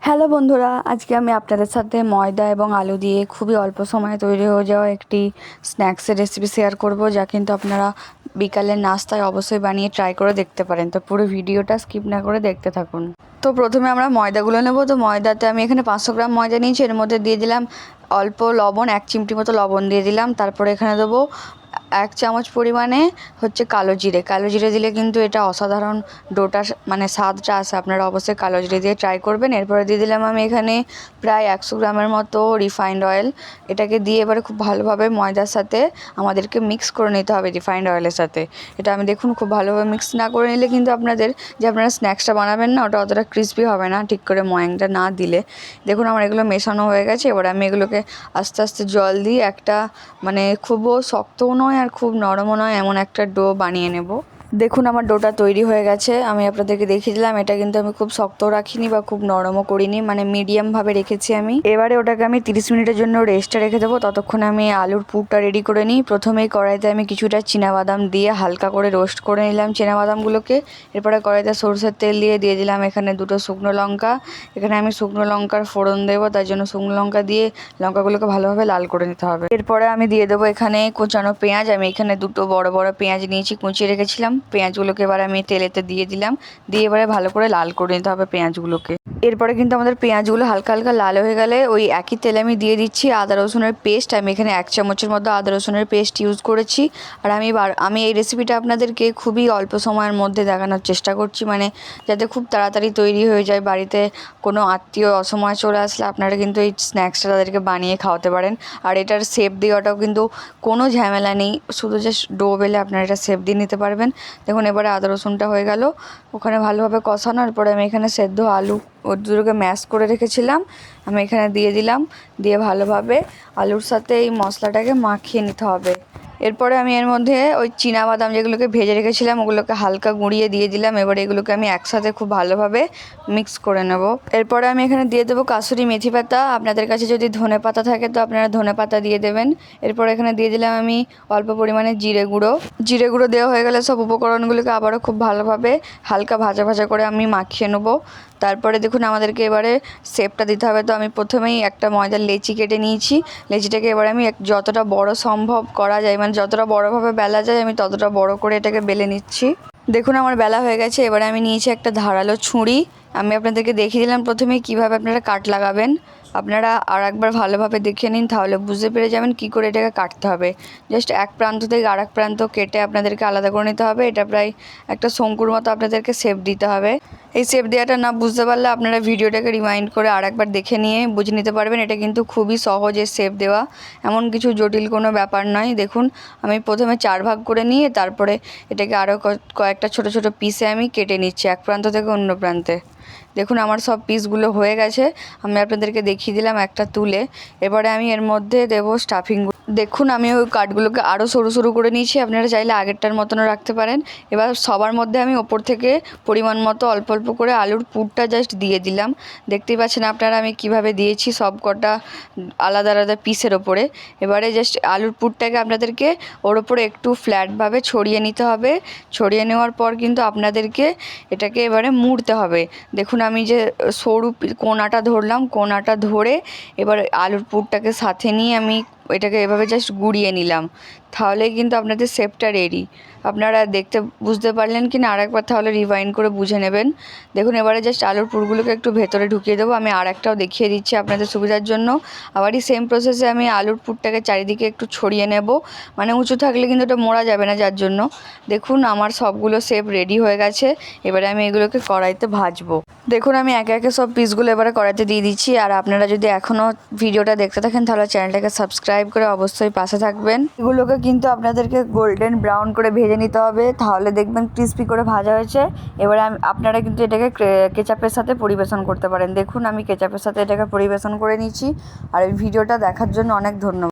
Hello বন্ধুরা, আজকে আমি আপনাদের সাথে ময়দা এবং আলু দিয়ে খুবই অল্প সময়ে তৈরি হয়ে যাওয়া একটি স্ন্যাক্সের রেসিপি শেয়ার করব, যা কিন্তু আপনারা বিকালের নাস্তায় অবশ্যই বানিয়ে ট্রাই করে দেখতে পারেন। তো পুরো ভিডিওটা স্কিপ না করে দেখতে থাকুন। তো প্রথমে আমরা ময়দাগুলো নেব। তো ময়দাতে আমি এখানে 500 গ্রাম ময়দা নিয়েছি। এর মধ্যে দিয়ে দিলাম অল্প লবণ, 1 চিমটি মতো লবণ দিয়ে দিলাম। তারপরে এখানে দেবো 1 চামচ পরিমাণে কালো জিরে দিলে কিন্তু এটা অসাধারণ ডোটা মানে স্বাদটা আসে। আপনারা অবশ্যই কালো জিরে দিয়ে ট্রাই করবেন। এরপরে দিয়ে দিলাম আমি এখানে প্রায় 100 গ্রামের মতো রিফাইন্ড অয়েল। এটাকে দিয়ে এবারে খুব ভালোভাবে ময়দার সাথে আমাদেরকে মিক্স করে নিতে হবে রিফাইন্ড অয়েলের সাথে। এটা আমি দেখুন খুব ভালোভাবে মিক্স না করে নিলে কিন্তু আপনারা স্ন্যাক্সটা বানাবেন না, ওটা অতটা ক্রিস্পি হবে না ঠিক করে ময়াংটা না দিলে। দেখুন আমার এগুলো মেশানো হয়ে গেছে। এবার আমি এগুলোকে আস্তে আস্তে জল দিয়ে একটা খুবও শক্তও নয় আর খুব নরমও নয় এমন একটা ডো বানিয়ে নেব। দেখুন আমার ডোটা তৈরি হয়ে গেছে। আমি আপনাদেরকে দেখিয়ে দিলাম। এটা কিন্তু আমি খুব শক্তও রাখিনি বা খুব নরমও করিনি, মিডিয়ামভাবে রেখেছি আমি। এবারে ওটাকে আমি 30 মিনিটের জন্য রেস্টে রেখে দেবো। ততক্ষণে আমি আলুর পুরটা রেডি করে নিই। প্রথমেই কড়াইতে আমি কিছুটা চীনাবাদাম দিয়ে হালকা করে রোস্ট করে নিলাম চীনাবাদামগুলোকে। এরপরে কড়াইতে সরষের তেল দিয়ে দিলাম এখানে 2টো শুকনো লঙ্কা। এখানে আমি শুকনো লঙ্কার ফোড়ন দেবো, তার জন্য শুকনো লঙ্কা দিয়ে লঙ্কাগুলোকে ভালোভাবে লাল করে নিতে হবে। এরপরে আমি দিয়ে দেবো এখানে কুচানো পেঁয়াজ। আমি এখানে 2টো বড় বড় পেঁয়াজ নিয়েছি, কুচিয়ে রেখেছিলাম। পেঁয়াজগুলোকে এবার আমি তেলেতে দিয়ে দিলাম, দিয়ে এবারে ভালো করে লাল করে নিতে হবে পেঁয়াজগুলোকে। এরপরে কিন্তু আমাদের পেঁয়াজগুলো হালকা হালকা লাল হয়ে গেলে ওই একই তেলে আমি দিয়ে দিচ্ছি আদা রসুনের পেস্ট। আমি এখানে 1 চামচের মতো আদা রসুনের পেস্ট ইউজ করেছি। আর আমি এই রেসিপিটা আপনাদেরকে খুবই অল্প সময়ের মধ্যে দেখানোর চেষ্টা করছি, যাতে খুব তাড়াতাড়ি তৈরি হয়ে যায়। বাড়িতে কোনো আত্মীয় অসময়ে চলে আসলে আপনারা কিন্তু এই স্ন্যাক্সটা তাদেরকে বানিয়ে খাওয়াতে পারেন। আর এটার শেপ দেওয়াটাও কিন্তু কোনো ঝামেলা নেই, শুধু জাস্ট ডো বেলে আপনারা এটা শেপ দিয়ে নিতে পারবেন। দেখুন এবারে আদা রসুনটা হয়ে গেল ওখানে ভালোভাবে কষানোর পরে আমি এখানে সেদ্ধ আলু দুটোকে ম্যাশ করে রেখেছিলাম, আমি এখানে দিয়ে দিলাম। দিয়ে ভালোভাবে আলুর সাথে এই মশলাটাকে মাখিয়ে নিতে হবে। এরপরে আমি এর মধ্যে ওই চীনাবাদাম যেগুলোকে ভেজে রেখেছিলাম ওগুলোকে হালকা গুঁড়িয়ে দিয়ে দিলাম। এবার এগুলোকে আমি একসাথে খুব ভালোভাবে মিক্স করে নেব। এরপরে আমি এখানে দিয়ে দেবো কাসুরি মেথি পাতা। আপনাদের কাছে যদি ধনে পাতা থাকে তো আপনারা ধনে পাতা দিয়ে দেবেন। এরপর এখানে দিয়ে দিলাম আমি অল্প পরিমাণে জিরে গুঁড়ো দেওয়া হয়ে গেলে সব উপকরণগুলোকে আবারও খুব ভালোভাবে হালকা ভাজা ভাজা করে আমি মাখিয়ে নেবো। তারপরে দেখুন আমাদেরকে এবারে শেপটা দিতে হবে। তো আমি প্রথমেই একটা ময়দার লেচি কেটে নিয়েছি। লেচিটাকে এবার আমি যতটা বড় সম্ভব করা যায়, যতটা বড়োভাবে বেলা যায় আমি ততটা বড় করে এটাকে বেলে নিচ্ছি। দেখুন আমার বেলা হয়ে গেছে। এবারে আমি নিয়েছি একটা ধারালো ছুরি। আমি আপনাদেরকে দেখিয়ে দিলাম প্রথমেই কীভাবে আপনারা কাট লাগাবেন। আপনারা আর একবার ভালোভাবে দেখে নিন, তাহলে বুঝতে পেরে যাবেন কী করে এটাকে কাটতে হবে। জাস্ট এক প্রান্ত থেকে আর এক প্রান্ত কেটে আপনাদেরকে আলাদা করে নিতে হবে। এটা প্রায় একটা শঙ্কুর মতো আপনাদেরকে শেপ দিতে হবে। এই শেপ দেওয়াটা না বুঝতে পারলে আপনারা ভিডিওটাকে রিমাইন্ড করে আর একবার দেখে নিয়ে বুঝে নিতে পারবেন। এটা কিন্তু খুবই সহজ এর শেপ দেওয়া, এমন কিছু জটিল কোনো ব্যাপার নয়। দেখুন আমি প্রথমে 4 ভাগ করে নিয়ে তারপরে এটাকে আরও কয়েকটা ছোট ছোট পিসে আমি কেটে নিচ্ছি এক প্রান্ত থেকে অন্য প্রান্তে। দেখুন আমার সব পিসগুলো হয়ে গেছে। আমি আপনাদেরকে দেখিয়ে দিলাম একটা তুলে। এবারে আমি এর মধ্যে দেবো স্টাফিংগুলো। দেখুন আমি ওই কাঠগুলোকে আরও সরু সরু করে নিয়েছি, আপনারা চাইলে আগেরটার মতনও রাখতে পারেন। এবার সবার মধ্যে আমি ওপর থেকে পরিমাণ মতো অল্প অল্প করে আলুর পুরটা জাস্ট দিয়ে দিলাম। দেখতেই পাচ্ছেন আপনারা আমি কিভাবে দিয়েছি সব কটা আলাদা আলাদা পিসের ওপরে। এবারে জাস্ট আলুর পুরটাকে আপনাদেরকে ওর ওপরে একটু ফ্ল্যাটভাবে ছড়িয়ে নিতে হবে। ছড়িয়ে নেওয়ার পর কিন্তু আপনাদেরকে এটাকে এবারে মুড়তে হবে। দেখুন আমি যে সরু কোণাটা ধরলাম, কোণাটা ধরে এবার আলুর পুরটাকে সাথে নিয়ে আমি এটাকে এভাবে জাস্ট গুঁড়িয়ে নিলাম। তাহলেই কিন্তু আপনাদের শেপটা রেডি। আপনারা দেখতে বুঝতে পারলেন কি না আরেকবার তাহলে রিভাইন্ড করে বুঝে নেবেন। দেখুন এবারে জাস্ট আলুর পুরগুলোকে একটু ভেতরে ঢুকিয়ে দেবো। আমি আর একটাও দেখিয়ে দিচ্ছি আপনাদের সুবিধার জন্য। আবারই সেম প্রসেসে আমি আলুর পুরটাকে চারিদিকে একটু ছড়িয়ে নেব। উঁচু থাকলে কিন্তু এটা মোড়া যাবে না, যার জন্য। দেখুন আমার সবগুলো শেপ রেডি হয়ে গেছে। এবারে আমি এগুলোকে কড়াইতে ভাজবো। দেখুন আমি একে একে সব পিসগুলো এবারে কড়াইতে দিয়ে দিচ্ছি। আর আপনারা যদি এখনও ভিডিওটা দেখতে থাকেন তাহলে চ্যানেলটাকে সাবস্ক্রাইব করে অবশ্যই পাশে থাকবেন। এগুলোকে কিন্তু আপনাদেরকে গোল্ডেন ব্রাউন করে ভেজে নিতে হবে, তাহলে দেখবেন ক্রিস্পি করে ভাজা হয়েছে। এবারে আপনারা কিন্তু এটাকে কেচাপের সাথে পরিবেশন করতে পারেন। দেখুন আমি কেচাপের সাথে এটাকে পরিবেশন করে নিচ্ছি। আর এই ভিডিওটা দেখার জন্য অনেক ধন্যবাদ।